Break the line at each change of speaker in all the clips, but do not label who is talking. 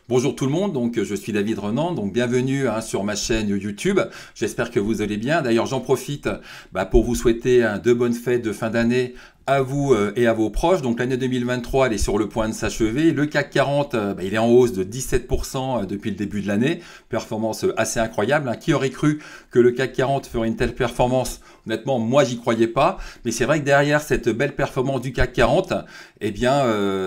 Bonjour tout le monde, donc je suis David Renan, donc bienvenue sur ma chaîne YouTube. J'espère que vous allez bien. D'ailleurs, j'en profite pour vous souhaiter de bonnes fêtes de fin d'année à vous et à vos proches. Donc l'année 2023, elle est sur le point de s'achever. Le CAC 40, il est en hausse de 17% depuis le début de l'année. Performance assez incroyable. Qui aurait cru que le CAC 40 ferait une telle performance? Honnêtement, moi, j'y croyais pas. Mais c'est vrai que derrière cette belle performance du CAC 40,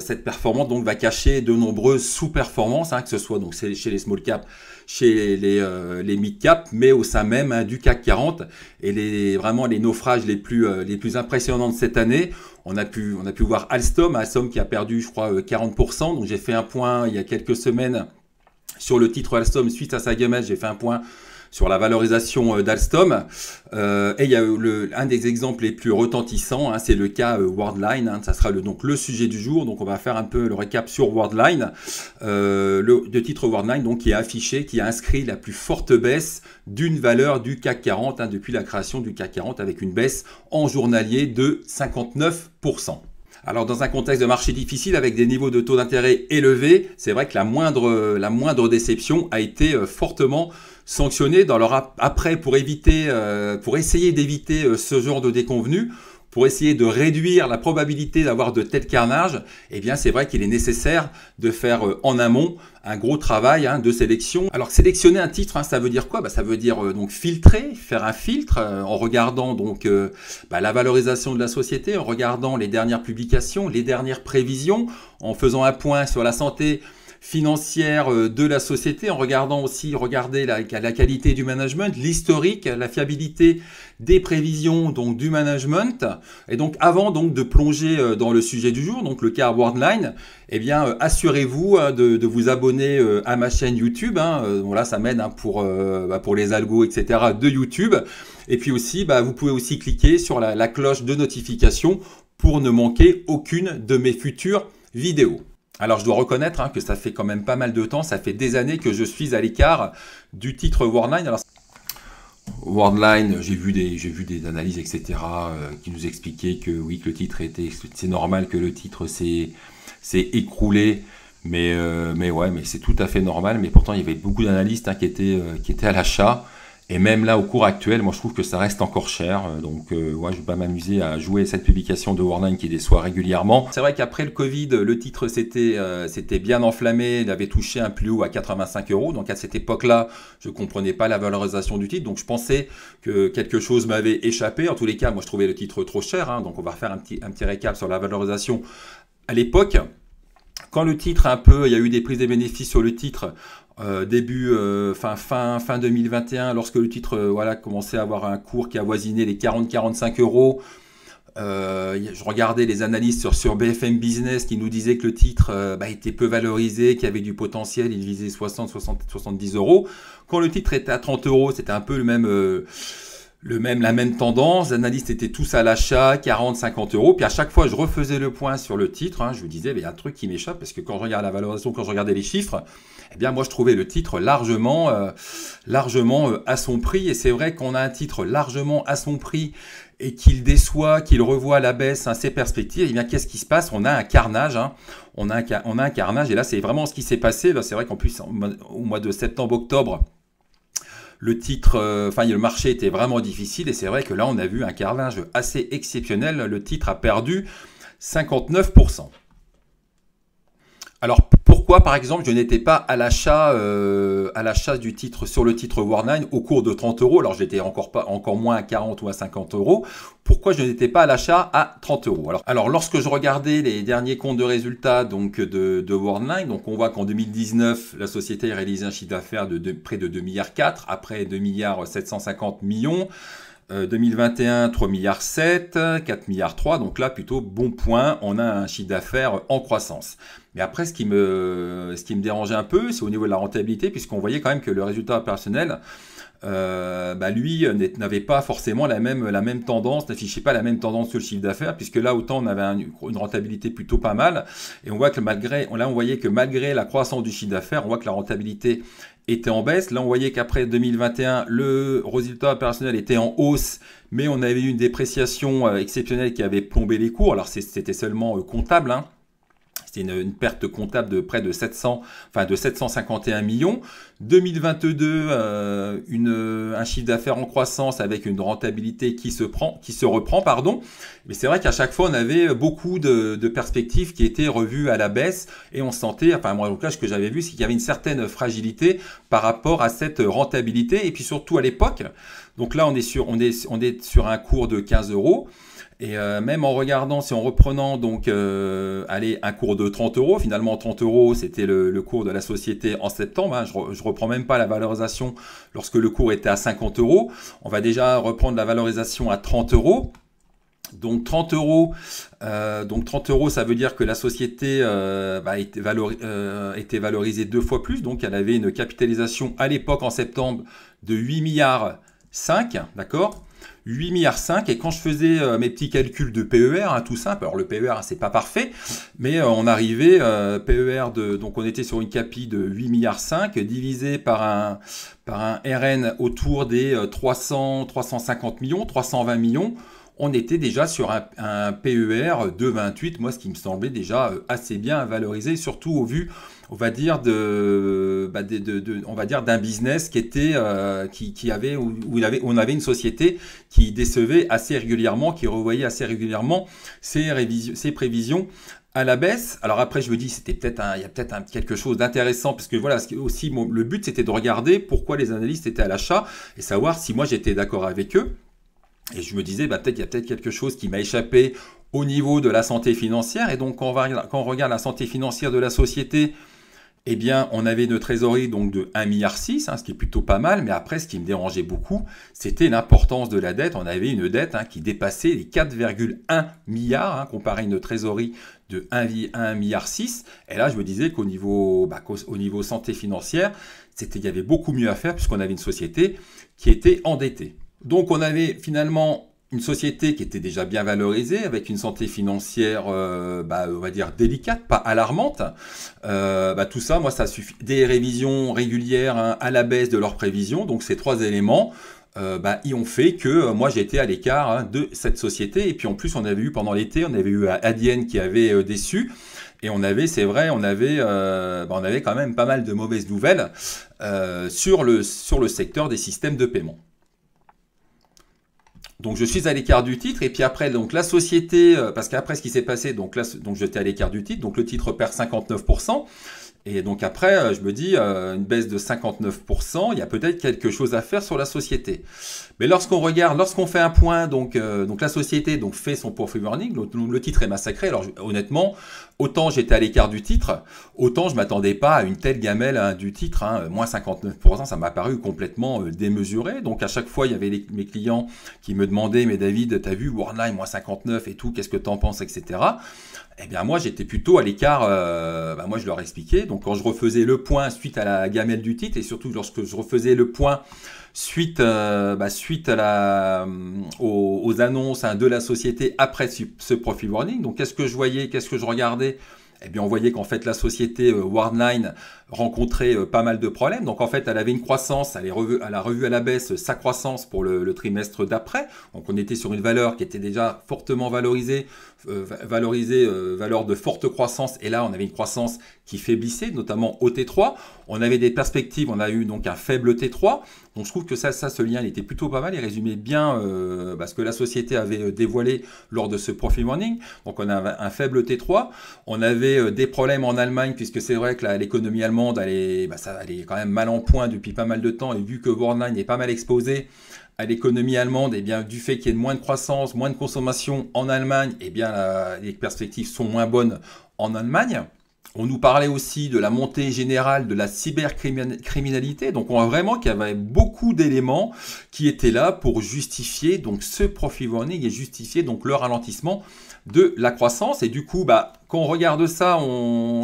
cette performance donc va cacher de nombreuses sous-performances, que ce soit donc chez les small caps, chez les mid caps, mais au sein même du CAC 40. Et vraiment les naufrages les plus impressionnants de cette année, on a pu voir Alstom qui a perdu, je crois, 40%. Donc j'ai fait un point il y a quelques semaines sur le titre Alstom suite à sa gamelle. J'ai fait un point sur la valorisation d'Alstom. Et il y a un des exemples les plus retentissants, c'est le cas Worldline. Ça sera donc le sujet du jour. Donc on va faire un peu le récap sur Worldline. Le titre Worldline donc, qui a inscrit la plus forte baisse d'une valeur du CAC 40 depuis la création du CAC 40, avec une baisse en journalier de 59%. Alors dans un contexte de marché difficile avec des niveaux de taux d'intérêt élevés, c'est vrai que la moindre déception a été fortement sanctionnée dans leur après pour essayer d'éviter ce genre de déconvenus. Pour essayer de réduire la probabilité d'avoir de tels carnages, c'est vrai qu'il est nécessaire de faire en amont un gros travail de sélection. Alors sélectionner un titre, ça veut dire quoi? Ça veut dire donc filtrer, faire un filtre en regardant donc la valorisation de la société, en regardant les dernières publications, les dernières prévisions, en faisant un point sur la santé financière de la société, en regardant aussi la qualité du management, l'historique, la fiabilité des prévisions donc du management. Et donc avant donc de plonger dans le sujet du jour, donc le cas Worldline, assurez-vous de vous abonner à ma chaîne YouTube. Voilà, ça m'aide pour les algos, etc. de YouTube. Et puis aussi, vous pouvez aussi cliquer sur la cloche de notification pour ne manquer aucune de mes futures vidéos. Alors je dois reconnaître que ça fait quand même pas mal de temps, ça fait des années que je suis à l'écart du titre Worldline. Alors, Worldline, j'ai vu des analyses, etc. Qui nous expliquaient que oui, que le titre c'est normal que le titre s'est écroulé, mais c'est tout à fait normal. Mais pourtant il y avait beaucoup d'analystes qui étaient à l'achat. Et même là, au cours actuel, moi je trouve que ça reste encore cher. Donc je vais pas m'amuser à jouer cette publication de Worldline qui déçoit régulièrement. C'est vrai qu'après le Covid, le titre s'était bien enflammé. Il avait touché un plus haut à 85 €. Donc à cette époque-là, je comprenais pas la valorisation du titre. Donc je pensais que quelque chose m'avait échappé. En tous les cas, moi je trouvais le titre trop cher. Donc on va faire un petit récap sur la valorisation à l'époque. Quand le titre il y a eu des prises de bénéfices sur le titre fin 2021, lorsque le titre commençait à avoir un cours qui avoisinait les 40-45 €. Je regardais les analystes sur BFM Business qui nous disaient que le titre était peu valorisé, qu'il y avait du potentiel, il visait 60-70 €. Quand le titre était à 30 €, c'était un peu la même tendance. Les analystes étaient tous à l'achat, 40-50 €. Puis à chaque fois, je refaisais le point sur le titre. Je vous disais, il y a un truc qui m'échappe parce que quand je regarde la valorisation, quand je regardais les chiffres, moi je trouvais le titre largement à son prix. Et c'est vrai qu'on a un titre largement à son prix et qu'il déçoit, qu'il revoit à la baisse ses perspectives. Qu'est-ce qui se passe? On a un carnage. On a un carnage. Et là, c'est vraiment ce qui s'est passé. Là, c'est vrai qu'en plus, au mois de septembre-octobre, le marché était vraiment difficile et c'est vrai que là, on a vu un carnage assez exceptionnel. Le titre a perdu 59%. Alors pourquoi, par exemple, je n'étais pas à l'achat du titre sur le titre Worldline au cours de 30 €? Alors j'étais encore moins à 40 ou à 50 €. Pourquoi je n'étais pas à l'achat à 30 €? Alors lorsque je regardais les derniers comptes de résultats de Worldline, donc on voit qu'en 2019, la société a réalisé un chiffre d'affaires de près de 2,4 milliards, après 2,750 milliards. 2021, 3,7 milliards, 4,3 milliards. Donc là, plutôt bon point, on a un chiffre d'affaires en croissance. Mais après, ce qui me dérangeait un peu, c'est au niveau de la rentabilité, puisqu'on voyait quand même que le résultat opérationnel, lui, n'avait pas forcément la même tendance, n'affichait pas la même tendance sur le chiffre d'affaires, puisque là, autant on avait une rentabilité plutôt pas mal, et on voit que on voyait que malgré la croissance du chiffre d'affaires, on voit que la rentabilité était en baisse. Là, on voyait qu'après 2021, le résultat opérationnel était en hausse, mais on avait eu une dépréciation exceptionnelle qui avait plombé les cours. Alors, c'était seulement comptable, c'était une perte comptable de près de 751 millions. 2022, un chiffre d'affaires en croissance avec une rentabilité qui se reprend, pardon. Mais c'est vrai qu'à chaque fois, on avait beaucoup de perspectives qui étaient revues à la baisse et on sentait, enfin moi, en tout cas, ce que j'avais vu, c'est qu'il y avait une certaine fragilité par rapport à cette rentabilité. Et puis surtout à l'époque, donc là, on est sur un cours de 15 euros. Et même en regardant, si en reprenant donc un cours de 30 euros, finalement 30 euros c'était le cours de la société en septembre, hein, je reprends même pas la valorisation lorsque le cours était à 50 euros, on va déjà reprendre la valorisation à 30 euros. Donc 30 euros, ça veut dire que la société était valorisée 2 fois plus, donc elle avait une capitalisation à l'époque en septembre de 8 milliards 5, d'accord, 8 milliards 5, et quand je faisais mes petits calculs de PER, hein, tout simple, alors le PER c'est pas parfait, mais on arrivait, donc on était sur une capi de 8 milliards 5 divisé par un RN autour des 350 millions, 320 millions, on était déjà sur un PER de 28, moi ce qui me semblait déjà assez bien valorisé, surtout au vu, on va dire d'un business qui était où on avait une société qui décevait assez régulièrement, qui revoyait assez régulièrement ses prévisions à la baisse. Alors après, je me dis, il y a peut-être quelque chose d'intéressant, parce que voilà, aussi le but c'était de regarder pourquoi les analystes étaient à l'achat et savoir si moi j'étais d'accord avec eux. Et je me disais, il y a peut-être quelque chose qui m'a échappé au niveau de la santé financière. Et donc, quand on regarde la santé financière de la société, eh bien, on avait une trésorerie donc de 1,6 milliard, hein, ce qui est plutôt pas mal. Mais après, ce qui me dérangeait beaucoup, c'était l'importance de la dette. On avait une dette qui dépassait les 4,1 milliards, comparé à une trésorerie de 1,6 milliard. Et là, je me disais qu'au niveau santé financière, il y avait beaucoup mieux à faire, puisqu'on avait une société qui était endettée. Donc on avait finalement une société qui était déjà bien valorisée, avec une santé financière, on va dire délicate, pas alarmante. Tout ça, moi, ça suffit. Des révisions régulières à la baisse de leurs prévisions. Donc ces trois éléments, ils ont fait que moi j'étais à l'écart de cette société. Et puis en plus, on avait eu pendant l'été, on avait eu Adyen qui avait déçu. Et on avait quand même pas mal de mauvaises nouvelles sur le secteur des systèmes de paiement. Donc je suis à l'écart du titre, et puis après donc la société, parce qu'après ce qui s'est passé, donc j'étais à l'écart du titre, donc le titre perd 59%, et donc après je me dis une baisse de 59%, il y a peut-être quelque chose à faire sur la société. Mais lorsqu'on fait un point, donc la société fait son profit warning, le titre est massacré. Alors honnêtement, autant j'étais à l'écart du titre, autant je m'attendais pas à une telle gamelle du titre, moins 59%, ça m'a paru complètement démesuré. Donc à chaque fois, il y avait mes clients qui me demandaient, mais David, t'as vu Worldline moins 59 et tout, qu'est-ce que t'en penses, etc. Eh bien moi j'étais plutôt à l'écart, moi je leur expliquais. Donc quand je refaisais le point suite à la gamelle du titre, et surtout lorsque je refaisais le point suite aux annonces de la société après ce profit warning. Donc qu'est-ce que je voyais, qu'est-ce que je regardais? Eh bien, on voyait qu'en fait la société Worldline rencontrait pas mal de problèmes. Donc en fait, elle avait une croissance, elle a revu à la baisse sa croissance pour le trimestre d'après. Donc on était sur une valeur qui était déjà fortement valorisée, valeur de forte croissance. Et là, on avait une croissance qui faiblissait, notamment au T3. On avait des perspectives, on a eu donc un faible T3. Donc je trouve que ce lien il était plutôt pas mal, il résumait bien ce que la société avait dévoilé lors de ce profit warning. Donc on a un faible T3, on avait des problèmes en Allemagne, puisque c'est vrai que l'économie allemande elle est quand même mal en point depuis pas mal de temps, et vu que Worldline est pas mal exposé à l'économie allemande, et bien du fait qu'il y ait moins de croissance, moins de consommation en Allemagne, et bien les perspectives sont moins bonnes en Allemagne. On nous parlait aussi de la montée générale de la cybercriminalité. Donc on voit vraiment qu'il y avait beaucoup d'éléments qui étaient là pour justifier donc ce profit warning et justifier donc le ralentissement de la croissance. Et du coup, quand on regarde ça,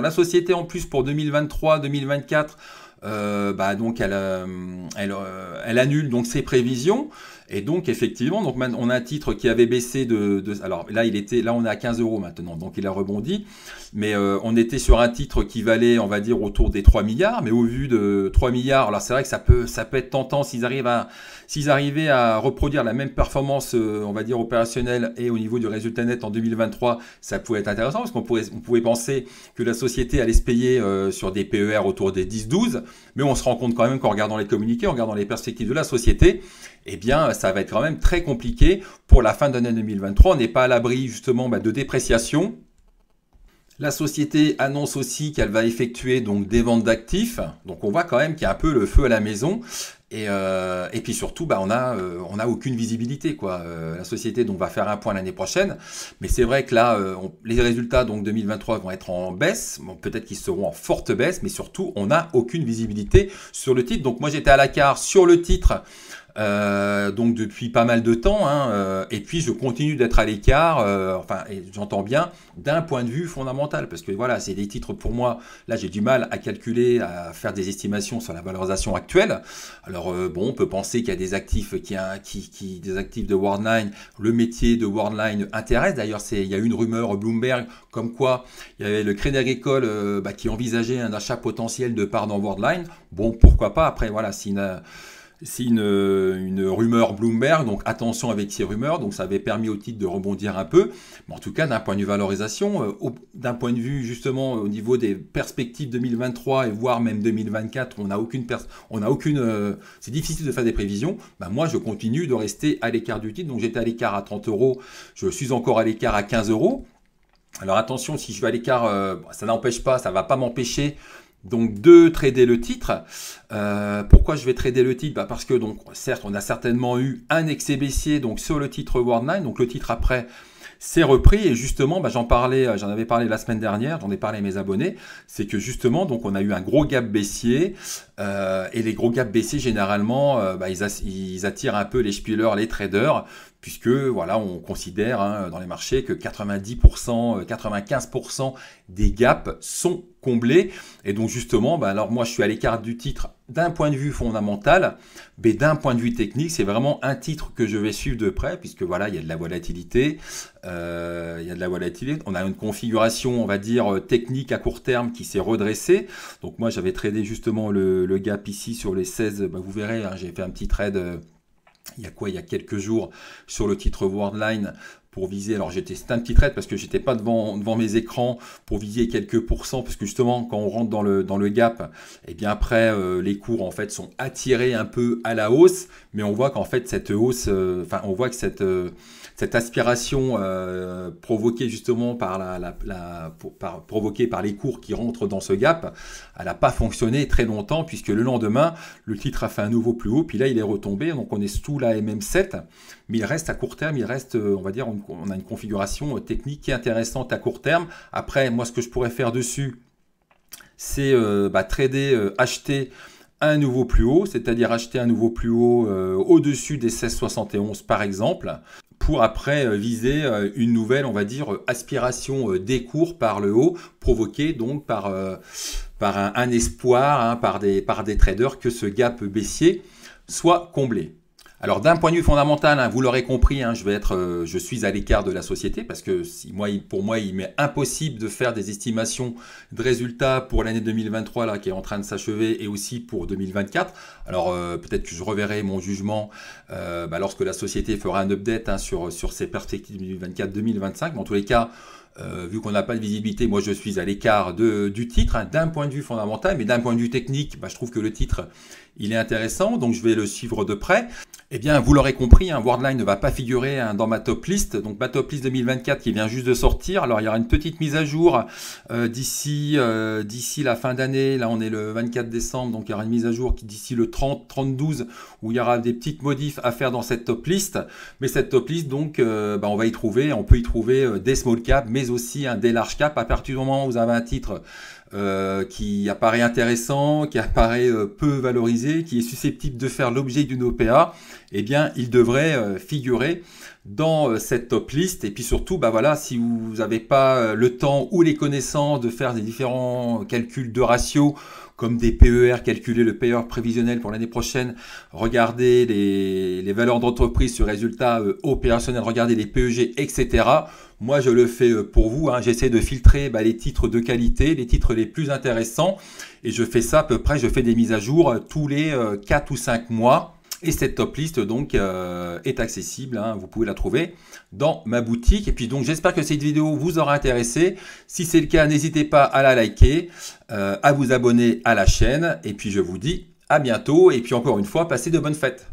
la société en plus pour 2023-2024, donc elle annule donc ses prévisions. Et donc effectivement, donc on a un titre qui avait baissé alors là on est à 15 euros maintenant, donc il a rebondi. mais on était sur un titre qui valait, on va dire, autour des 3 milliards, mais au vu de 3 milliards, alors c'est vrai que ça peut être tentant s'ils arrivaient à reproduire la même performance, on va dire, opérationnelle et au niveau du résultat net en 2023, ça pouvait être intéressant parce on pouvait penser que la société allait se payer sur des PER autour des 10-12, mais on se rend compte quand même qu'en regardant les communiqués, en regardant les perspectives de la société, eh bien, ça va être quand même très compliqué pour la fin d'année 2023. On n'est pas à l'abri justement de dépréciation. La société annonce aussi qu'elle va effectuer donc des ventes d'actifs. Donc on voit quand même qu'il y a un peu le feu à la maison. Et puis surtout, on a aucune visibilité, quoi. La société donc va faire un point l'année prochaine, mais c'est vrai que là, les résultats donc 2023 vont être en baisse. Bon, peut-être qu'ils seront en forte baisse, mais surtout, on n'a aucune visibilité sur le titre. Donc moi, j'étais à l'écart sur le titre. Donc depuis pas mal de temps, et puis je continue d'être à l'écart, et j'entends bien d'un point de vue fondamental, parce que voilà, c'est des titres pour moi, là j'ai du mal à calculer, à faire des estimations sur la valorisation actuelle. Alors on peut penser qu'il y a des actifs des actifs de Worldline, le métier de Worldline intéresse. D'ailleurs, il y a eu une rumeur Bloomberg comme quoi il y avait le Crédit Agricole qui envisageait un achat potentiel de parts dans Worldline. Bon, pourquoi pas, après voilà, c'est une rumeur Bloomberg, donc attention avec ces rumeurs, donc ça avait permis au titre de rebondir un peu, mais en tout cas d'un point de vue valorisation, d'un point de vue justement au niveau des perspectives 2023 et voire même 2024, on n'a aucune, c'est difficile de faire des prévisions. Moi je continue de rester à l'écart du titre, donc j'étais à l'écart à 30 euros, je suis encore à l'écart à 15 euros. Alors attention, si je vais à l'écart, ça n'empêche pas, ça ne va pas m'empêcher donc de trader le titre. Pourquoi je vais trader le titre? Parce que donc certes on a certainement eu un excès baissier donc sur le titre Worldline, donc le titre après c'est repris et justement j'en avais parlé la semaine dernière, j'en ai parlé à mes abonnés, c'est que justement donc on a eu un gros gap baissier et les gros gaps baissiers généralement ils attirent un peu les spielers, les traders, puisque voilà, on considère dans les marchés que 90%, 95% des gaps sont comblés. Et donc justement, alors moi je suis à l'écart du titre d'un point de vue fondamental, mais d'un point de vue technique, c'est vraiment un titre que je vais suivre de près, puisque voilà, il y a de la volatilité. On a une configuration, on va dire, technique à court terme qui s'est redressée. Donc moi j'avais tradé justement le gap ici sur les 16, vous verrez, j'ai fait un petit trade. Il y a quelques jours sur le titre Worldline pour viser, alors c'était un petit trade parce que j'étais pas devant mes écrans pour viser quelques pourcents, parce que justement quand on rentre dans le gap, et bien après les cours en fait sont attirés un peu à la hausse, mais on voit qu'en fait cette hausse, on voit que cette aspiration provoquée justement provoquée par les cours qui rentrent dans ce gap, elle n'a pas fonctionné très longtemps, puisque le lendemain, le titre a fait un nouveau plus haut, puis là il est retombé, donc on est sous la MM7, mais il reste à court terme, on va dire, on a une configuration technique qui est intéressante à court terme. Après, moi ce que je pourrais faire dessus, c'est trader, acheter un nouveau plus haut, c'est-à-dire acheter un nouveau plus haut au-dessus des 16,71 par exemple, pour après viser une nouvelle, on va dire, aspiration des cours par le haut, provoquée donc par un espoir, par des traders que ce gap baissier soit comblé. Alors d'un point de vue fondamental, vous l'aurez compris, je suis à l'écart de la société, parce que pour moi, il m'est impossible de faire des estimations de résultats pour l'année 2023 là, qui est en train de s'achever, et aussi pour 2024. Alors peut-être que je reverrai mon jugement lorsque la société fera un update sur ses perspectives 2024-2025, mais en tous les cas, vu qu'on n'a pas de visibilité, moi je suis à l'écart du titre, d'un point de vue fondamental, mais d'un point de vue technique, je trouve que le titre il est intéressant, donc je vais le suivre de près. Eh bien, vous l'aurez compris, Worldline ne va pas figurer dans ma top list. Donc ma top list 2024 qui vient juste de sortir. Alors il y aura une petite mise à jour d'ici la fin d'année. Là on est le 24 décembre, donc il y aura une mise à jour d'ici le 30-12 où il y aura des petites modifs à faire dans cette top list. Mais cette top list, donc on peut y trouver des small cap, mais aussi des large cap. À partir du moment où vous avez un titre qui apparaît intéressant, qui apparaît peu valorisé, qui est susceptible de faire l'objet d'une OPA, eh bien, il devrait figurer dans cette top list. Et puis surtout, bah voilà, si vous n'avez pas le temps ou les connaissances de faire des différents calculs de ratios, comme des PER, calculer le PER prévisionnel pour l'année prochaine, regardez les valeurs d'entreprise sur résultats opérationnels, regardez les PEG, etc. Moi, je le fais pour vous. J'essaie de filtrer les titres de qualité, les titres les plus intéressants. Et je fais ça à peu près, je fais des mises à jour tous les 4 ou 5 mois. Et cette top list donc est accessible, vous pouvez la trouver dans ma boutique. Et puis donc j'espère que cette vidéo vous aura intéressé. Si c'est le cas, n'hésitez pas à la liker, à vous abonner à la chaîne. Et puis je vous dis à bientôt. Et puis encore une fois, passez de bonnes fêtes.